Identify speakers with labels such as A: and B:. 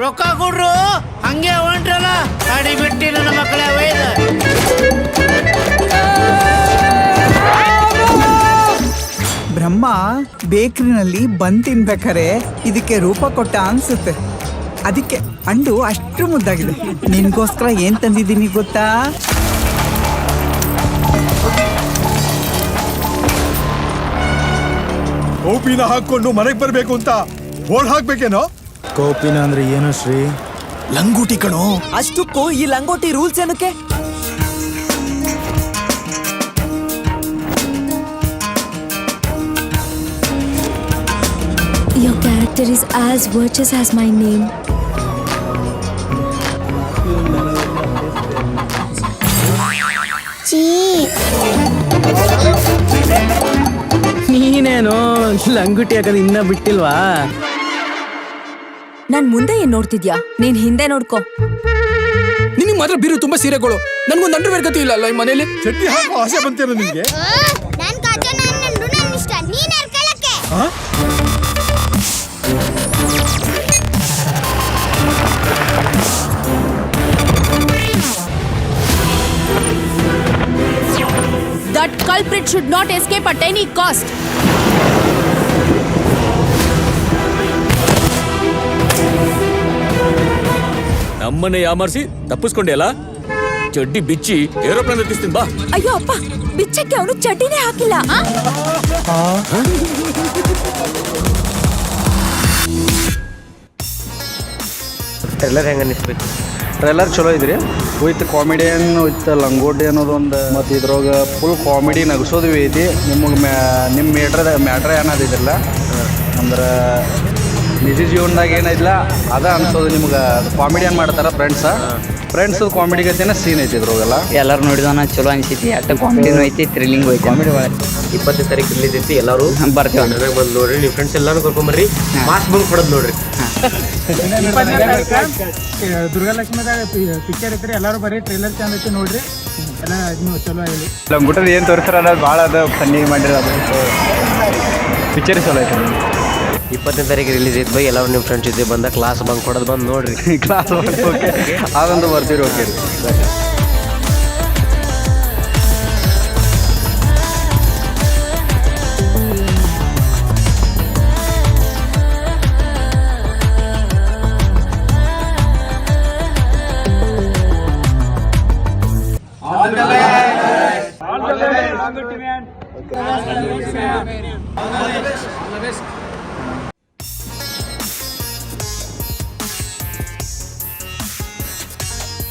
A: ರೊಕ್ಕ ಕೊಡ್ರು ಹಂಗೆ ಹೊಂಟ್ರಲ್ಲ ಗಾಡಿ ಬಿಟ್ಟಿ ನನ್ನ ಮಕ್ಕಳ ಒಯ್ದ
B: ಬ್ರಹ್ಮ ಬೇಕ್ರಿನಲ್ಲಿ ಬಂದ್ ತಿನ್ಬೇಕಾರೆ ಇದಕ್ಕೆ ರೂಪ ಕೊಟ್ಟ ಅನ್ಸುತ್ತೆ. ಅದಕ್ಕೆ ಅಂಡು ಅಷ್ಟು ಮುದ್ದಾಗಿದೆ. ನಿನ್ಗೋಸ್ಕರ ಏನ್ ತಂದಿದ್ದೀನಿ ಗೊತ್ತಾ?
C: ಕೋಪಿನ ಹಾಕೊಂಡು ಮನೆಗೆ ಬರ್ಬೇಕು ಅಂತ ಬೋರ್ಡ್ ಹಾಕ್ಬೇಕೇನೋ?
D: ಕೋಪಿನ ಅಂದ್ರೆ ಏನು ಶ್ರೀ?
C: ಲಂಗೋಟಿ ಕಣೋ.
E: ಅಷ್ಟಕ್ಕೂ ಈ ಲಂಗೋಟಿ ರೂಲ್ಸ್ ಏನಕ್ಕೆ?
F: Your character is as virtuous as my name.
E: ನೀನೇನು ಲಂಗುಟಿ ಹಾಕೋದು ಇನ್ನ ಬಿಟ್ಟಿಲ್ವಾ?
F: ನಾನ್ ಮುಂದೆ ಏನ್ ನೋಡ್ತಿದ್ಯಾ? ನೀನ್ ಹಿಂದೆ ನೋಡ್ಕೋ.
G: ನಿನಗೆ ಮಾತ್ರ ಬೀರು ತುಂಬಾ ಸೀರೆಗಳು, ನನ್ಗೊಂದು ಅಂಡರ್ವೇರ್ ಗತಿ ಇಲ್ಲ ಅಲ್ಲ ಈ ಮನೇಲಿ.
C: ಚಡ್ಡಿ ಹಾಕೋ ಆಸೆ ಬಂತೇನೋ ನಿನ್ಗೆ?
F: That culprit should not escape at any cost.
H: ನಮ್ಮನೆ ಯಾಮಾರಿಸಿ ತಪ್ಪಿಸ್ಕೊಂಡೆ ಅಲ್ಲ, ಚಡ್ಡಿ ಬಿಚ್ಚಿ ಏರೋಪ್ಲೇನ್ ಹತ್ತಿಸ್ತೀನಿ ಬಾ.
F: ಅಯ್ಯೋ ಅಪ್ಪ, ಬಿಚ್ಚಕ್ಕೆ ಅವನು ಚಡ್ಡಿನೇ ಹಾಕಿಲ್ಲ.
A: ಟ್ರೇಲರ್ ಹೆಂಗ ಅನಿಸ್ಬೇಕು?
D: ಟ್ರೈಲರ್ ಚಲೋ ಇದ್ರಿ. ವಿತ್ ಕಾಮಿಡಿಯನ್ ವಿತ್ ಲಂಗೋಟಿ ಅನ್ನೋದೊಂದು, ಮತ್ತು ಇದ್ರೊಳಗೆ ಫುಲ್ ಕಾಮಿಡಿ ನಗಿಸೋದು ಐತಿ. ನಿಮ್ಮ ಮ್ಯಾಟ್ರ್ ಏನಾದಿದ್ರಲ್ಲ ಅಂದ್ರೆ ನಿಜ ಜೀವನದಾಗ ಏನೈತಿಲ್ಲ ಅದ ಅನ್ಸೋದು ನಿಮ್ಗೆ. ಕಾಮಿಡಿಯನ್ ಮಾಡ್ತಾರ ಫ್ರೆಂಡ್ಸ್ ಕಾಮಿಡಿ ಗತಿನ ಸೀನ್ ಐತಿ ಇದ್ರೊಳಗೆಲ್ಲ.
E: ಎಲ್ಲರೂ ನೋಡಿದವನ ಚಲೋ ಅನ್ಸೈತಿ. ಅಟ್ಟ ಕಾಮಿಡಿನೂ ಐತಿ, ಥ್ರಿಲ್ಲಿಂಗ್ ಐತಿ. ಕಾಮಿಡಿ
A: 20ನೇ ತಾರೀಕು ರಿಲೀಸ್ ಐತಿ. ಎಲ್ಲರೂ
E: ಬರ್ತೀವಿ.
A: ಬಂದು ನೋಡ್ರಿ, ನಿಮ್ಮ ಫ್ರೆಂಡ್ಸ್ ಎಲ್ಲಾನು ಕರ್ಕೊಂಬರ್ರಿ. ಮಾಸ್ ಬಂಕ್ ಹೊಡೆದ್ ನೋಡ್ರಿ.
I: ದುರ್ಗಾಲಕ್ಷ್ಮಿದಾಗ ಪಿಕ್ಚರ್ ಐತ್ರಿ. ಎಲ್ಲರೂ ಬರೀ ಟ್ರೈಲರ್ ಚಂದ ಐತಿ ನೋಡ್ರಿ. ಎಲ್ಲ ಚಲೋ ಆಗಿ
D: ಲಂಗೋಟದ ಏನು ತೋರಿಸ್ತಾರಲ್ಲ ಭಾಳ ಅದು ಫನ್ನಿ ಮಾಡಿರೋದು. ಪಿಕ್ಚರ್ ಚಲೋ ಐತಿ.
A: 20ನೇ ತಾರೀಕು ರಿಲೀಸ್ ಐತಿ ಬೈ. ಎಲ್ಲರೂ ನಿಮ್ಮ ಫ್ರೆಂಡ್ಸ್ ಜೊತೆ ಬಂದ ಕ್ಲಾಸ್ ಬಂಕ್ ಹೊಡೆದ್ ಬಂದು ನೋಡ್ರಿ.
D: ಕ್ಲಾಸ್ ಓಕೆ ಅದಂತೂ ಬರ್ತೀವಿ. Okay
I: All the best.